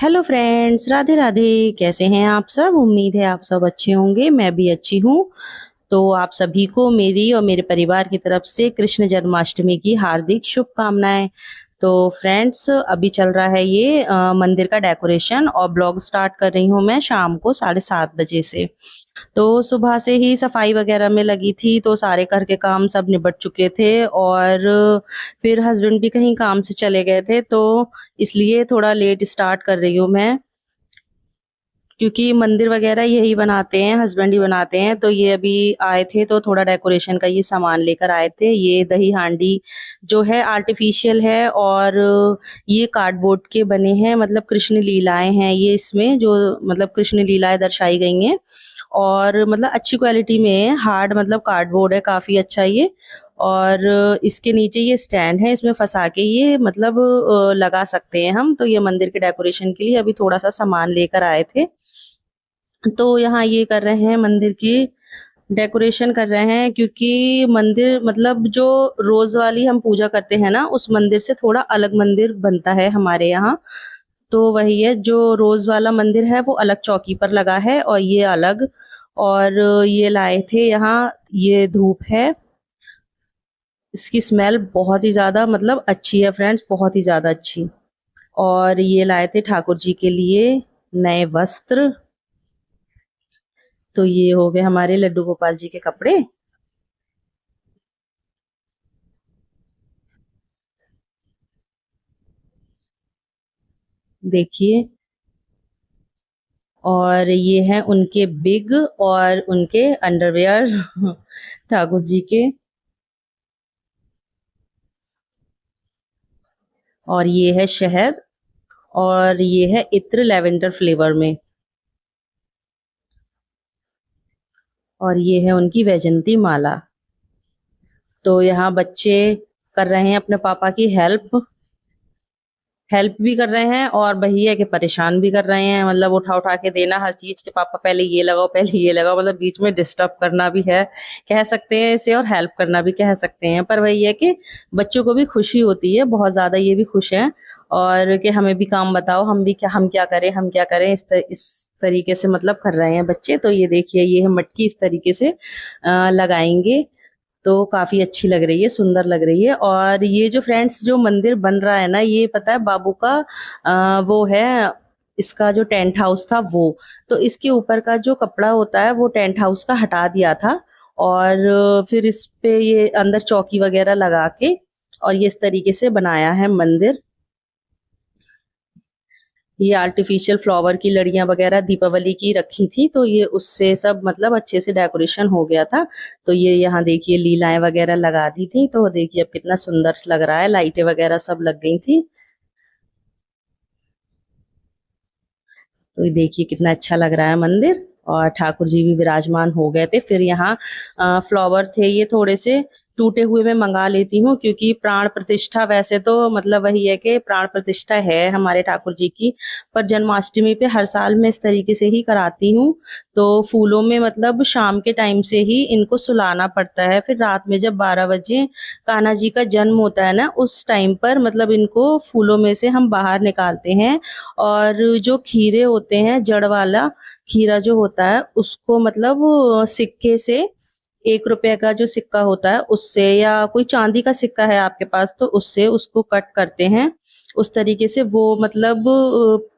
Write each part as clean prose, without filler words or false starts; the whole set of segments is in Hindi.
Hello friends, Radhe Radhe. कैसे हैं आप सब? उम्मीद है आप सब अच्छे होंगे। मैं भी अच्छी हूँ। तो आप सभी को मेरी और मेरे परिवार की तरफ से कृष्ण जन्माष्टमी की हार्दिक शुभकामनाएं। तो फ्रेंड्स, अभी चल रहा है ये मंदिर का डेकोरेशन और ब्लॉग स्टार्ट कर रही हूँ मैं शाम को 7:30 बजे से। तो सुबह से ही सफाई वगैरह में लगी थी, तो सारे घर के काम सब निबट चुके थे और फिर हस्बैंड भी कहीं काम से चले गए थे, तो इसलिए थोड़ा लेट स्टार्ट कर रही हूँ मैं, क्योंकि मंदिर वगैरह यही बनाते हैं, हस्बैंड ही बनाते हैं। तो ये अभी आए थे तो थोड़ा डेकोरेशन का ये सामान लेकर आए थे। ये दही हांडी जो है आर्टिफिशियल है और ये कार्डबोर्ड के बने हैं, मतलब कृष्ण लीलाएं हैं ये इसमें, जो मतलब कृष्ण लीलाएं दर्शाई गई हैं और मतलब अच्छी क्वालिटी में है। हार्ड मतलब कार्डबोर्ड है, काफी अच्छा ये। और इसके नीचे ये स्टैंड है, इसमें फंसा के ये मतलब लगा सकते हैं हम। तो ये मंदिर के डेकोरेशन के लिए अभी थोड़ा सा सामान लेकर आए थे। तो यहाँ ये कर रहे हैं, मंदिर की डेकोरेशन कर रहे हैं, क्योंकि मंदिर मतलब जो रोज वाली हम पूजा करते हैं ना, उस मंदिर से थोड़ा अलग मंदिर बनता है हमारे यहाँ। तो वही है, जो रोज वाला मंदिर है वो अलग चौकी पर लगा है और ये अलग। और ये लाए थे यहाँ, ये धूप है। इसकी स्मेल बहुत ही ज्यादा मतलब अच्छी है फ्रेंड्स, बहुत ही ज्यादा अच्छी। और ये लाए थे ठाकुर जी के लिए नए वस्त्र। तो ये हो गए हमारे लड्डू गोपाल जी के कपड़े। देखिए, और ये हैं उनके बिग और उनके अंडरवेयर ठाकुर जी के। और ये है शहद, और ये है इत्र लेवेंडर फ्लेवर में। और ये है उनकी वैजंती माला। तो यहाँ बच्चे कर रहे हैं अपने पापा की हेल्प। हेल्प भी कर रहे हैं और वही है कि परेशान भी कर रहे हैं, मतलब उठा उठा के देना हर चीज के, पापा पहले ये लगाओ पहले ये लगाओ, मतलब बीच में डिस्टर्ब करना भी है, कह सकते हैं इसे, और हेल्प करना भी कह सकते हैं। पर वही है कि बच्चों को भी खुशी होती है बहुत ज्यादा, ये भी खुश हैं। और कि हमें भी काम बताओ, हम क्या करें, हम क्या करें, इस तरीके से मतलब कर रहे हैं बच्चे। तो ये देखिए, ये है मटकी, इस तरीके से लगाएंगे तो काफी अच्छी लग रही है, सुंदर लग रही है। और ये जो फ्रेंड्स जो मंदिर बन रहा है ना, ये पता है बाबू का वो है, इसका जो टेंट हाउस था वो। तो इसके ऊपर का जो कपड़ा होता है वो टेंट हाउस का हटा दिया था, और फिर इस पे ये अंदर चौकी वगैरह लगा के और ये इस तरीके से बनाया है मंदिर। ये आर्टिफिशियल फ्लावर की लड़ियां वगैरह दीपावली की रखी थी, तो ये उससे सब मतलब अच्छे से डेकोरेशन हो गया था। तो ये यहाँ देखिए लीलाएं वगैरह लगा दी थी, तो देखिए अब कितना सुंदर लग रहा है, लाइटें वगैरह सब लग गई थी। तो ये देखिए कितना अच्छा लग रहा है मंदिर। और ठाकुर जी भी विराजमान हो गए थे। फिर यहाँ फ्लावर थे ये थोड़े से टूटे हुए, मैं मंगा लेती हूँ, क्योंकि प्राण प्रतिष्ठा वैसे तो मतलब वही है कि प्राण प्रतिष्ठा है हमारे ठाकुर जी की, पर जन्माष्टमी पे हर साल मैं इस तरीके से ही कराती हूँ। तो फूलों में मतलब शाम के टाइम से ही इनको सुलाना पड़ता है, फिर रात में जब 12 बजे कान्हा जी का जन्म होता है ना, उस टाइम पर मतलब इनको फूलों में से हम बाहर निकालते हैं। और जो खीरे होते हैं, जड़ वाला खीरा जो होता है, उसको मतलब सिक्के से, 1 रुपए का जो सिक्का होता है उससे, या कोई चांदी का सिक्का है आपके पास तो उससे उसको कट करते हैं। उस तरीके से वो मतलब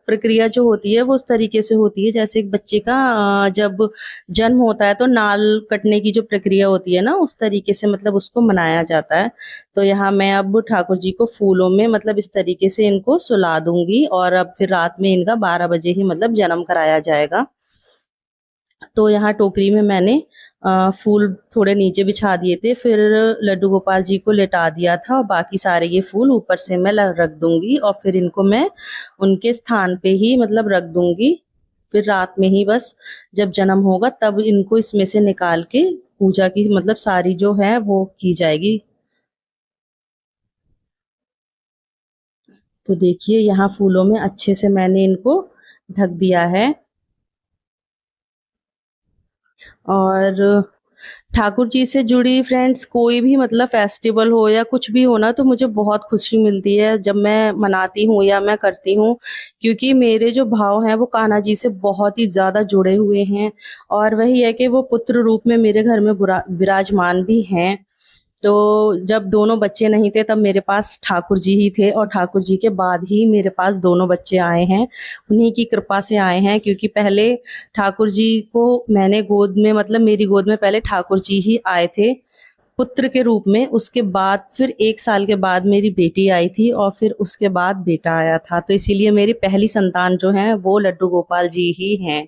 प्रक्रिया जो होती है वो उस तरीके से होती है, जैसे एक बच्चे का जब जन्म होता है तो नाल कटने की जो प्रक्रिया होती है ना, उस तरीके से मतलब उसको मनाया जाता है। तो यहाँ मैं अब ठाकुर जी को फूलों में मतलब इस तरीके से इनको सुला दूंगी, और अब फिर रात में इनका 12 बजे ही मतलब जन्म कराया जाएगा। तो यहाँ टोकरी में मैंने फूल थोड़े नीचे बिछा दिए थे, फिर लड्डू गोपाल जी को लेटा दिया था, और बाकी सारे ये फूल ऊपर से मैं रख दूंगी, और फिर इनको मैं उनके स्थान पे ही मतलब रख दूंगी। फिर रात में ही बस जब जन्म होगा तब इनको इसमें से निकाल के पूजा की मतलब सारी जो है वो की जाएगी। तो देखिए यहाँ फूलों में अच्छे से मैंने इनको ढक दिया है। और ठाकुर जी से जुड़ी फ्रेंड्स कोई भी मतलब फेस्टिवल हो या कुछ भी हो ना, तो मुझे बहुत खुशी मिलती है जब मैं मनाती हूँ या मैं करती हूँ, क्योंकि मेरे जो भाव हैं वो कान्हा जी से बहुत ही ज़्यादा जुड़े हुए हैं। और वही है कि वो पुत्र रूप में मेरे घर में विराजमान भी हैं। तो जब दोनों बच्चे नहीं थे तब मेरे पास ठाकुर जी ही थे, और ठाकुर जी के बाद ही मेरे पास दोनों बच्चे आए हैं। उन्हीं की कृपा से आए हैं, क्योंकि पहले ठाकुर जी को मैंने गोद में मतलब मेरी गोद में पहले ठाकुर जी ही आए थे पुत्र के रूप में। उसके बाद फिर 1 साल के बाद मेरी बेटी आई थी, और फिर उसके बाद बेटा आया था। तो इसीलिए मेरी पहली संतान जो है वो लड्डू गोपाल जी ही हैं।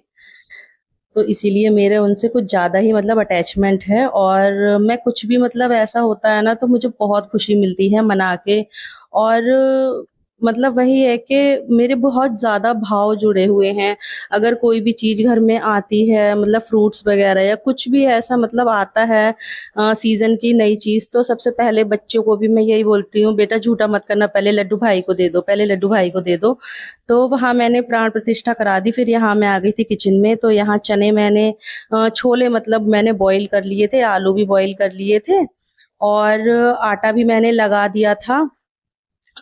तो इसीलिए मेरे उनसे कुछ ज़्यादा ही मतलब अटैचमेंट है, और मैं कुछ भी मतलब ऐसा होता है ना तो मुझे बहुत खुशी मिलती है मना के। और मतलब वही है कि मेरे बहुत ज़्यादा भाव जुड़े हुए हैं। अगर कोई भी चीज़ घर में आती है मतलब फ्रूट्स वग़ैरह या कुछ भी ऐसा मतलब आता है सीज़न की नई चीज़, तो सबसे पहले बच्चों को भी मैं यही बोलती हूँ, बेटा झूठा मत करना, पहले लड्डू भाई को दे दो, पहले लड्डू भाई को दे दो। तो वहाँ मैंने प्राण प्रतिष्ठा करा दी, फिर यहाँ मैं आ गई थी किचन में। तो यहाँ चने मैंने छोले मतलब मैंने बॉयल कर लिए थे, आलू भी बॉयल कर लिए थे, और आटा भी मैंने लगा दिया था।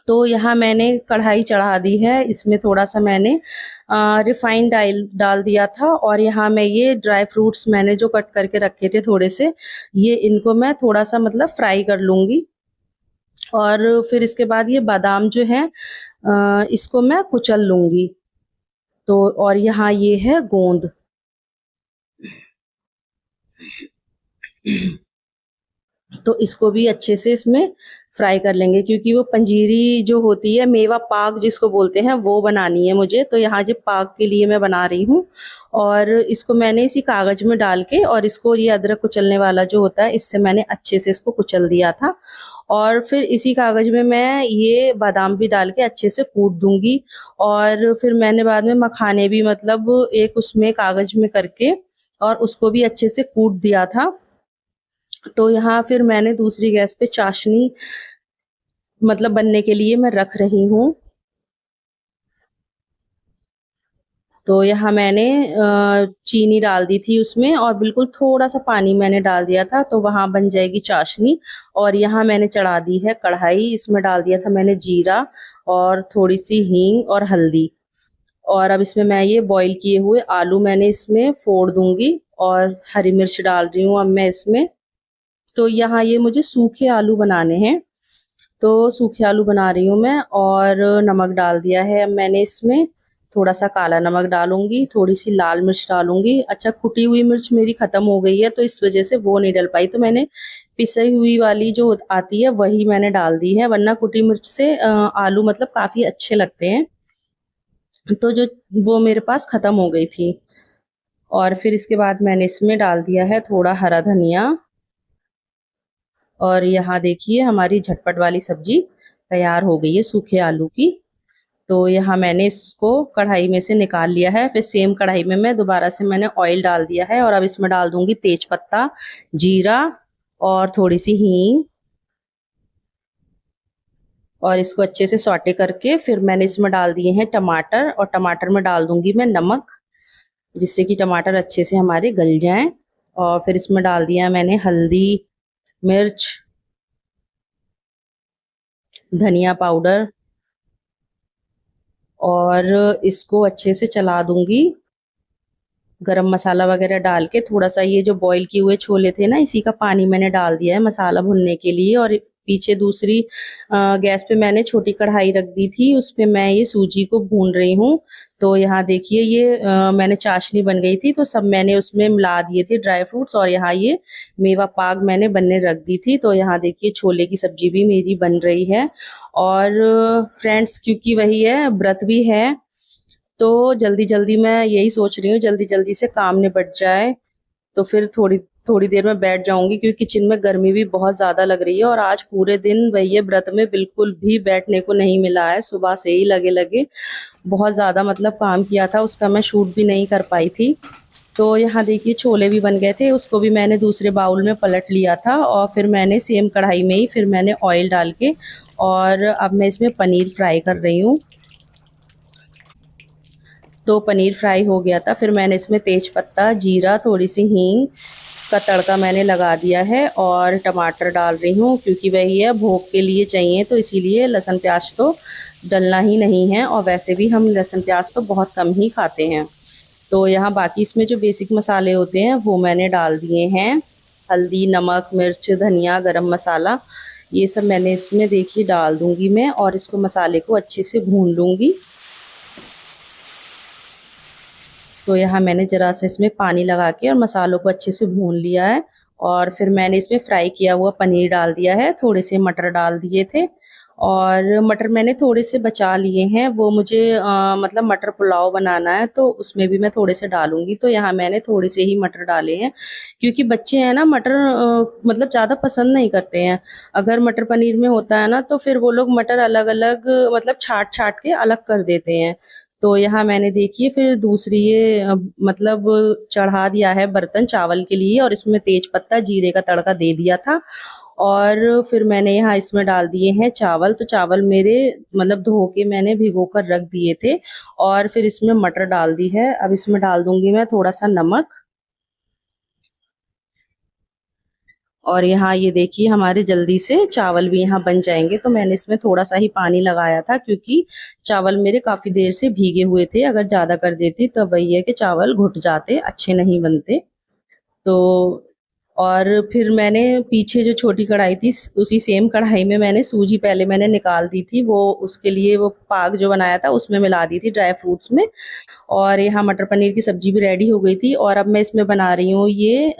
तो यहाँ मैंने कढ़ाई चढ़ा दी है, इसमें थोड़ा-सा मैंने रिफाइंड ऑयल डाल दिया था, और यहाँ मैं ये ड्राई फ्रूट्स मैंने जो कट करके रखे थे थोड़े से, ये इनको मैं थोड़ा-सा मतलब फ्राई कर लूँगी। और फिर इसके बाद ये बादाम जो हैं इसको मैं कुचल लूँगी। तो और यहाँ ये है गोंद। तो इसको भी अच्छे से इसमें फ्राई कर लेंगे, क्योंकि वो पंजीरी जो होती है, मेवा पाक जिसको बोलते हैं, वो बनानी है मुझे। तो यहाँ जो पाक के लिए मैं बना रही हूँ, और इसको मैंने इसी कागज़ में डाल के, और इसको ये अदरक कुचलने वाला जो होता है इससे मैंने अच्छे से इसको कुचल दिया था। और फिर इसी कागज़ में मैं ये बादाम भी डाल के अच्छे से कूट दूँगी, और फिर मैंने बाद में मखाने भी मतलब एक उसमें कागज़ में करके और उसको भी अच्छे से कूट दिया था। तो यहाँ फिर मैंने दूसरी गैस पे चाशनी मतलब बनने के लिए मैं रख रही हूँ। तो यहाँ मैंने चीनी डाल दी थी उसमें, और बिल्कुल थोड़ा-सा पानी मैंने डाल दिया था, तो वहाँ बन जाएगी चाशनी। और यहाँ मैंने चढ़ा दी है कढ़ाई, इसमें डाल दिया था मैंने जीरा और थोड़ी-सी हींग और हल्दी। और अब इसमें मैं ये बॉयल किए हुए आलू मैंने इसमें फोड़ दूँगी, और हरी मिर्च डाल रही हूँ अब मैं इसमें। तो यहाँ ये मुझे सूखे आलू बनाने हैं, तो सूखे आलू बना रही हूँ मैं, और नमक डाल दिया है अब मैंने इसमें। थोड़ा-सा काला नमक डालूँगी, थोड़ी-सी लाल मिर्च डालूँगी। अच्छा, कुटी हुई मिर्च मेरी ख़त्म हो गई है, तो इस वज़ह से वो नहीं डल पाई, तो मैंने पिसी हुई वाली जो आती है वही मैंने डाल दी है, वरना कुटी मिर्च से आलू मतलब काफ़ी अच्छे लगते हैं। तो जो वो मेरे पास ख़त्म हो गई थी। और फिर इसके बाद मैंने इसमें डाल दिया है थोड़ा हरा धनिया। और यहाँ देखिए हमारी झटपट वाली सब्ज़ी तैयार हो गई है सूखे आलू की। तो यहाँ मैंने इसको कढ़ाई में से निकाल लिया है, फिर सेम कढ़ाई में मैं दोबारा से मैंने ऑयल डाल दिया है, और अब इसमें डाल दूँगी तेज पत्ता, जीरा और थोड़ी-सी हींग, और इसको अच्छे से सौटे करके फिर मैंने इसमें डाल दिए हैं टमाटर, और टमाटर में डाल दूँगी मैं नमक, जिससे कि टमाटर अच्छे से हमारे गल जाएँ। और फिर इसमें डाल दिया मैंने हल्दी, मिर्च, धनिया पाउडर, और इसको अच्छे से चला दूँगी। गरम मसाला वगैरह डाल के थोड़ा-सा ये जो बॉयल किए हुए छोले थे ना, इसी का पानी मैंने डाल दिया है मसाला भुनने के लिए। और पीछे दूसरी गैस पे मैंने छोटी कढ़ाई रख दी थी, उसपे मैं ये सूजी को भून रही हूँ। तो यहाँ देखिए ये मैंने चाशनी बन गई थी, तो सब मैंने उसमें मिला दिए थे ड्राई फ्रूट्स, और यहाँ ये मेवा पाक मैंने बनने रख दी थी। तो यहाँ देखिए छोले की सब्ज़ी भी मेरी बन रही है। और फ्रेंड्स, क्योंकि वही है, व्रत भी है, तो जल्दी-जल्दी मैं यही सोच रही हूँ जल्दी-जल्दी से काम निपट जाए, तो फिर थोड़ी थोड़ी देर में बैठ जाऊँगी, क्योंकि किचन में गर्मी भी बहुत ज़्यादा लग रही है, और आज पूरे दिन वही है व्रत में बिल्कुल भी बैठने को नहीं मिला है। सुबह से ही लगे-लगे बहुत ज़्यादा मतलब काम किया था, उसका मैं शूट भी नहीं कर पाई थी। तो यहाँ देखिए छोले भी बन गए थे, उसको भी मैंने दूसरे बाउल में पलट लिया था, और फिर मैंने सेम कढ़ाई में ही फिर मैंने ऑयल डाल के, और अब मैं इसमें पनीर फ्राई कर रही हूँ। तो पनीर फ्राई हो गया था, फिर मैंने इसमें तेज पत्ता, जीरा, थोड़ी सी हींग का तड़का मैंने लगा दिया है और टमाटर डाल रही हूँ, क्योंकि वही है भोग के लिए चाहिए, तो इसीलिए लहसुन प्याज तो डलना ही नहीं है। और वैसे भी हम लहसुन प्याज तो बहुत कम ही खाते हैं। तो यहाँ बाकी इसमें जो बेसिक मसाले होते हैं वो मैंने डाल दिए हैं। हल्दी, नमक, मिर्च, धनिया, गरम मसाला, ये सब मैंने इसमें देखिए डाल दूँगी मैं, और इसको मसाले को अच्छे से भून लूँगी। तो यहाँ मैंने ज़रा सा इसमें पानी लगा के और मसालों को अच्छे से भून लिया है। और फिर मैंने इसमें फ्राई किया हुआ पनीर डाल दिया है, थोड़े से मटर डाल दिए थे, और मटर मैंने थोड़े से बचा लिए हैं। वो मुझे मतलब मटर पुलाव बनाना है तो उसमें भी मैं थोड़े से डालूँगी। तो यहाँ मैंने थोड़े से ही मटर डाले हैं, क्योंकि बच्चे हैं ना मटर मतलब ज़्यादा पसंद नहीं करते हैं। अगर मटर पनीर में होता है ना तो फिर वो लोग मटर अलग-अलग मतलब छाँट-छाँट के अलग कर देते हैं। तो यहाँ मैंने देखिए फिर दूसरी ये मतलब चढ़ा दिया है बर्तन चावल के लिए, और इसमें तेज पत्ता, जीरे का तड़का दे दिया था। और फिर मैंने यहाँ इसमें डाल दिए हैं चावल। तो चावल मेरे मतलब धो के मैंने भिगो कर रख दिए थे, और फिर इसमें मटर डाल दी है। अब इसमें डाल दूँगी मैं थोड़ा-सा नमक। और यहाँ ये देखिए हमारे जल्दी से चावल भी यहाँ बन जाएँगे। तो मैंने इसमें थोड़ा-सा ही पानी लगाया था, क्योंकि चावल मेरे काफ़ी देर से भीगे हुए थे। अगर ज़्यादा कर देती तो वही है कि चावल घुट जाते, अच्छे नहीं बनते। तो और फिर मैंने पीछे जो छोटी कढ़ाई थी उसी सेम कढ़ाई में मैंने सूजी पहले मैंने निकाल दी थी, वो उसके लिए वो पाग जो बनाया था उसमें मिला दी थी ड्राई फ्रूट्स में। और यहाँ मटर पनीर की सब्जी भी रेडी हो गई थी, और अब मैं इसमें बना रही हूँ ये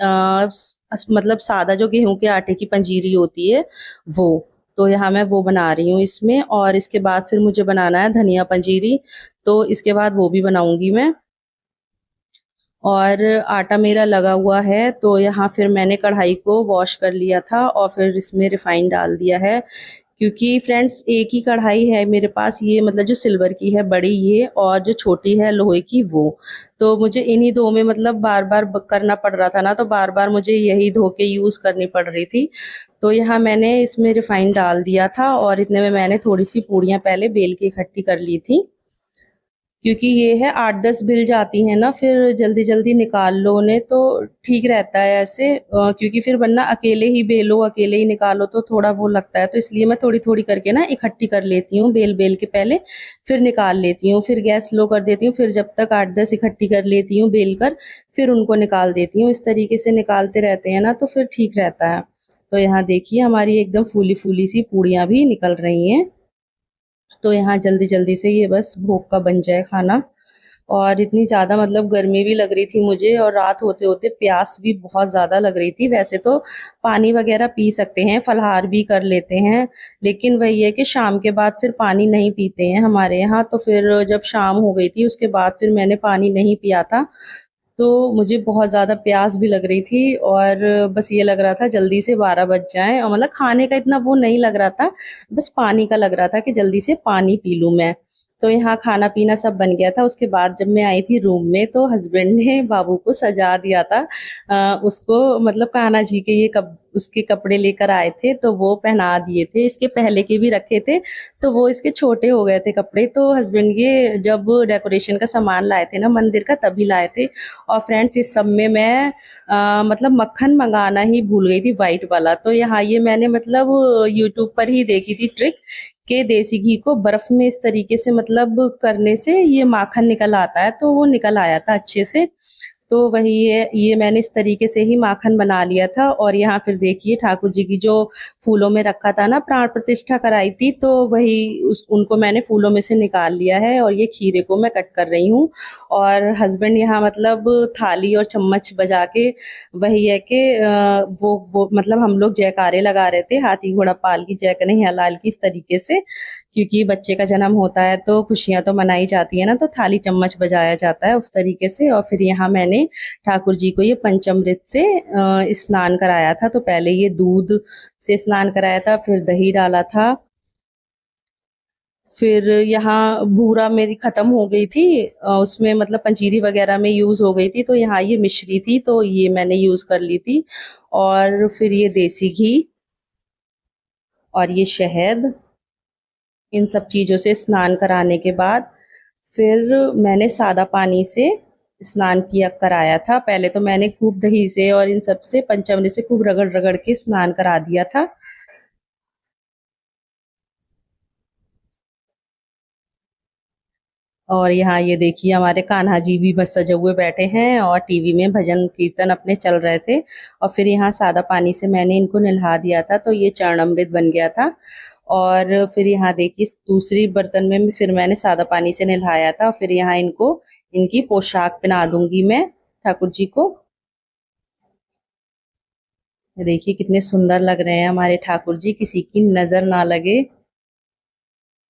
मतलब सादा जो गेहूं के आटे की पंजीरी होती है वो। तो यहाँ मैं वो बना रही हूँ इसमें, और इसके बाद फिर मुझे बनाना है धनिया पंजीरी, तो इसके बाद वो भी बनाऊंगी मैं। और आटा मेरा लगा हुआ है, तो यहाँ फिर मैंने कढ़ाई को वॉश कर लिया था और फिर इसमें रिफ़ाइन डाल दिया है। क्योंकि फ्रेंड्स एक ही कढ़ाई है मेरे पास, ये मतलब जो सिल्वर की है बड़ी ये, और जो छोटी है लोहे की वो। तो मुझे इन्हीं 2 में मतलब बार-बार ब करना पड़ रहा था ना, तो बार-बार मुझे यही धो के यूज़ करनी पड़ रही थी। तो यहाँ मैंने इसमें रिफ़ाइन डाल दिया था, और इतने में मैंने थोड़ी-सी पूड़ियाँ पहले बेल के इकट्ठी कर ली थी। क्योंकि ये है 8-10 बिल जाती हैं ना, फिर जल्दी-जल्दी निकाल लो उन्हें तो ठीक रहता है ऐसे, क्योंकि फिर वरना अकेले ही बेलो, अकेले ही निकालो तो थोड़ा वो लगता है। तो इसलिए मैं थोड़ी-थोड़ी करके ना इकट्ठी कर लेती हूँ, बेल-बेल के पहले, फिर निकाल लेती हूँ। फिर गैस स्लो कर देती हूँ, फिर जब तक 8-10 इकट्ठी कर लेती हूँ बेल कर, फिर उनको निकाल देती हूँ। इस तरीके से निकालते रहते हैं ना तो फिर ठीक रहता है। तो यहाँ देखिए हमारी एकदम फूली-फूली सी पूड़ियाँ भी निकल रही हैं। तो यहाँ जल्दी-जल्दी से ये बस भोग का बन जाए खाना। और इतनी ज़्यादा मतलब गर्मी भी लग रही थी मुझे, और रात होते-होते प्यास भी बहुत ज़्यादा लग रही थी। वैसे तो पानी वग़ैरह पी सकते हैं, फलाहार भी कर लेते हैं, लेकिन वही है कि शाम के बाद फिर पानी नहीं पीते हैं हमारे यहाँ। तो फिर जब शाम हो गई थी उसके बाद फिर मैंने पानी नहीं पिया था। तो मुझे बहुत ज़्यादा प्यास भी लग रही थी, और बस ये लग रहा था जल्दी से 12 बज जाएँ, और मतलब खाने का इतना वो नहीं लग रहा था, बस पानी का लग रहा था कि जल्दी से पानी पी लूँ मैं। तो यहाँ खाना-पीना सब बन गया था। उसके बाद जब मैं आई थी रूम में तो हस्बैंड ने बाबू को सजा दिया था। उसको मतलब कान्हा जी के ये कप उसके कपड़े लेकर आए थे तो वो पहना दिए थे। इसके पहले के भी रखे थे, तो वो इसके छोटे हो गए थे कपड़े। तो हस्बैंड ये जब डेकोरेशन का सामान लाए थे ना मंदिर का तभी लाए थे। और फ्रेंड्स इस सब में मैं मतलब मक्खन मंगाना ही भूल गई थी व्हाइट वाला। तो यहाँ ये मैंने मतलब यूट्यूब पर ही देखी थी ट्रिक, कि देसी घी को बर्फ़ में इस तरीके से मतलब करने से ये माखन निकल आता है, तो वो निकल आया था अच्छे से। तो वही है, ये मैंने इस तरीके से ही माखन बना लिया था। और यहाँ फिर देखिए ठाकुर जी की जो फूलों में रखा था ना, प्राण प्रतिष्ठा कराई थी, तो वही उस उनको मैंने फूलों में से निकाल लिया है, और ये खीरे को मैं कट कर रही हूँ। और हस्बैंड यहाँ मतलब थाली और चम्मच बजा के वही है कि वो मतलब हम लोग जयकारे लगा रहे थे, हाथी घोड़ा पाल की जय कन्हैया लाल की, इस तरीके से। क्योंकि बच्चे का जन्म होता है तो खुशियाँ तो मनाई जाती है ना, तो थाली चम्मच बजाया जाता है उस तरीके से। और फिर यहाँ मैंने ठाकुर जी को ये पंचामृत से स्नान कराया था। तो पहले ये दूध से स्नान कराया था, फिर दही डाला था, फिर यहाँ बूरा मेरी ख़त्म हो गई थी, उसमें मतलब पंजीरी वग़ैरह में यूज़ हो गई थी, तो यहाँ ये मिश्री थी तो ये मैंने यूज़ कर ली थी। और फिर ये देसी घी और ये शहद, इन सब चीज़ों से स्नान कराने के बाद फिर मैंने सादा पानी से स्नान किया कराया था। पहले तो मैंने खूब दही से और इन सब से पंचामृत से खूब रगड़-रगड़ के स्नान करा दिया था। और यहाँ ये देखिए हमारे कान्हा जी भी बस सजे हुए बैठे हैं और टीवी में भजन कीर्तन अपने चल रहे थे। और फिर यहाँ सादा पानी से मैंने इनको नहला दिया था तो ये चरणामृत बन गया था। और फिर यहाँ देखिए दूसरी बर्तन में फिर मैंने सादा पानी से नहलाया था। फिर यहाँ इनको इनकी पोशाक पहना दूंगी मैं ठाकुर जी को। देखिए कितने सुंदर लग रहे हैं हमारे ठाकुर जी, किसी की नजर ना लगे,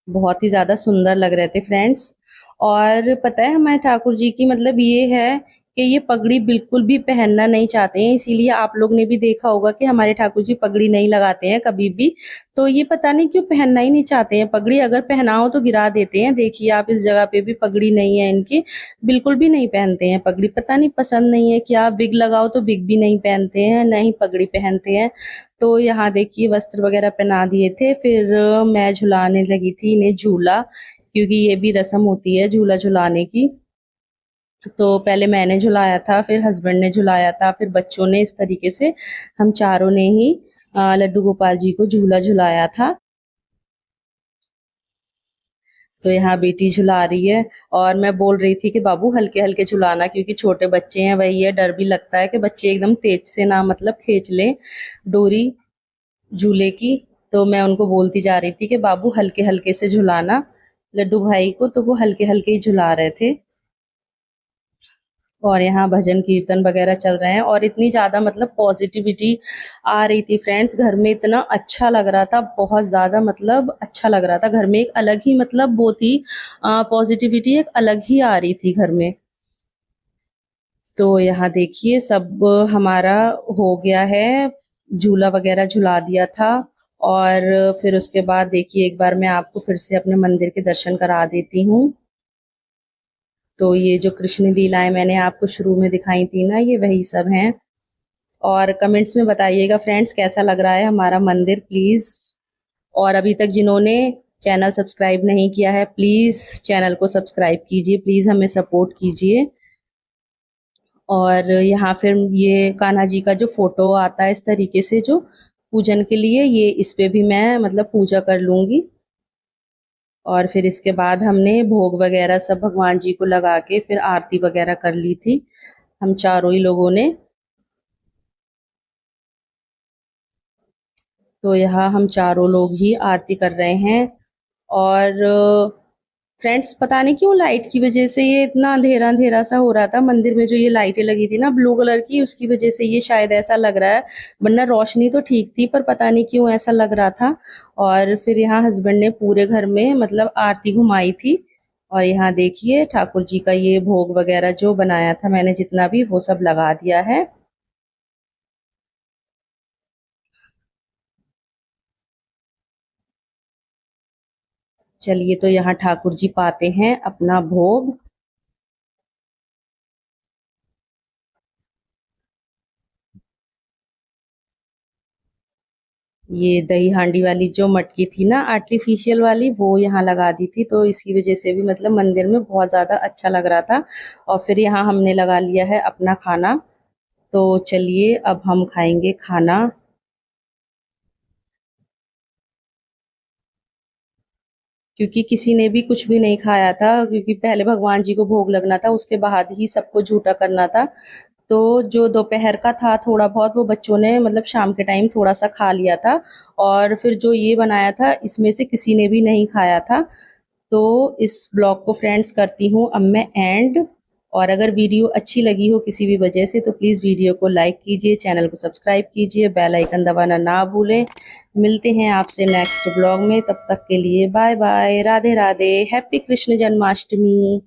बहुत ही ज़्यादा सुंदर लग रहे थे फ्रेंड्स। और पता है हमारे ठाकुर जी की मतलब ये है कि ये पगड़ी बिल्कुल भी पहनना नहीं चाहते हैं, इसीलिए आप लोग ने भी देखा होगा कि हमारे ठाकुर जी पगड़ी नहीं लगाते हैं कभी भी। तो ये पता नहीं क्यों पहनना ही नहीं चाहते हैं पगड़ी, अगर पहनाओ तो गिरा देते हैं। देखिए आप इस जगह पे भी पगड़ी नहीं है इनकी, बिल्कुल भी नहीं पहनते हैं पगड़ी, पता नहीं पसंद नहीं है क्या। विग लगाओ तो विग भी नहीं पहनते हैं, ना ही पगड़ी पहनते हैं। तो यहाँ देखिए वस्त्र वगैरह पहना दिए थे। फिर मैं झुलाने लगी थी इन्हें झूला, क्योंकि ये भी रस्म होती है झूला झुलाने की। तो पहले मैंने झुलाया था, फिर हस्बैंड ने झुलाया था, फिर बच्चों ने, इस तरीके से हम चारों ने ही लड्डू गोपाल जी को झूला झुलाया था। तो यहाँ बेटी झुला रही है और मैं बोल रही थी कि बाबू हल्के हल्के झुलाना, क्योंकि छोटे बच्चे हैं, वही है डर भी लगता है कि बच्चे एकदम तेज से ना मतलब खींच लें डोरी झूले की। तो मैं उनको बोलती जा रही थी कि बाबू हल्के हल्के से झुलाना लड्डू भाई को, तो वो हल्के हल्के ही झुला रहे थे। और यहाँ भजन कीर्तन वगैरह चल रहे हैं और इतनी ज़्यादा मतलब पॉजिटिविटी आ रही थी फ्रेंड्स, घर में इतना अच्छा लग रहा था, बहुत ज़्यादा मतलब अच्छा लग रहा था घर में। एक अलग ही मतलब वो थी पॉजिटिविटी, एक अलग ही आ रही थी घर में। तो यहाँ देखिए सब हमारा हो गया है, झूला वगैरह झुला दिया था। और फिर उसके बाद देखिए एक बार मैं आपको फिर से अपने मंदिर के दर्शन करा देती हूँ। तो ये जो कृष्ण लीलाएं मैंने आपको शुरू में दिखाई थी ना, ये वही सब हैं। और कमेंट्स में बताइएगा फ्रेंड्स कैसा लग रहा है हमारा मंदिर प्लीज़। और अभी तक जिन्होंने चैनल सब्सक्राइब नहीं किया है प्लीज़ चैनल को सब्सक्राइब कीजिए, प्लीज़ हमें सपोर्ट कीजिए। और यहाँ फिर ये कान्हा जी का जो फोटो आता है इस तरीके से जो पूजन के लिए, ये इस पे भी मैं मतलब पूजा कर लूँगी। और फिर इसके बाद हमने भोग वगैरह सब भगवान जी को लगा के फिर आरती वगैरह कर ली थी हम चारों ही लोगों ने। तो यहाँ हम चारों लोग ही आरती कर रहे हैं। और फ्रेंड्स पता नहीं क्यों लाइट की वजह से ये इतना अंधेरा अंधेरा सा हो रहा था। मंदिर में जो ये लाइटें लगी थी ना ब्लू कलर की, उसकी वजह से ये शायद ऐसा लग रहा है, वरना रोशनी तो ठीक थी, पर पता नहीं क्यों ऐसा लग रहा था। और फिर यहाँ हस्बैंड ने पूरे घर में मतलब आरती घुमाई थी। और यहाँ देखिए ठाकुर जी का ये भोग वगैरह जो बनाया था मैंने जितना भी, वो सब लगा दिया है। चलिए तो यहाँ ठाकुर जी पाते हैं अपना भोग। ये दही हांडी वाली जो मटकी थी ना आर्टिफिशियल वाली, वो यहाँ लगा दी थी, तो इसकी वजह से भी मतलब मंदिर में बहुत ज़्यादा अच्छा लग रहा था। और फिर यहाँ हमने लगा लिया है अपना खाना। तो चलिए अब हम खाएंगे खाना। क्योंकि किसी ने भी कुछ भी नहीं खाया था, क्योंकि पहले भगवान जी को भोग लगना था, उसके बाद ही सबको झूठा करना था। तो जो दोपहर का था थोड़ा बहुत वो बच्चों ने मतलब शाम के टाइम थोड़ा सा खा लिया था। और फिर जो ये बनाया था इसमें से किसी ने भी नहीं खाया था। तो इस ब्लॉग को फ्रेंड्स करती हूँ अब मैं एंड। और अगर वीडियो अच्छी लगी हो किसी भी वजह से तो प्लीज़ वीडियो को लाइक कीजिए, चैनल को सब्सक्राइब कीजिए, बेल आइकन दबाना ना भूलें। मिलते हैं आपसे नेक्स्ट ब्लॉग में, तब तक के लिए bye bye, Radhe Radhe, happy Krishna Janmashtami.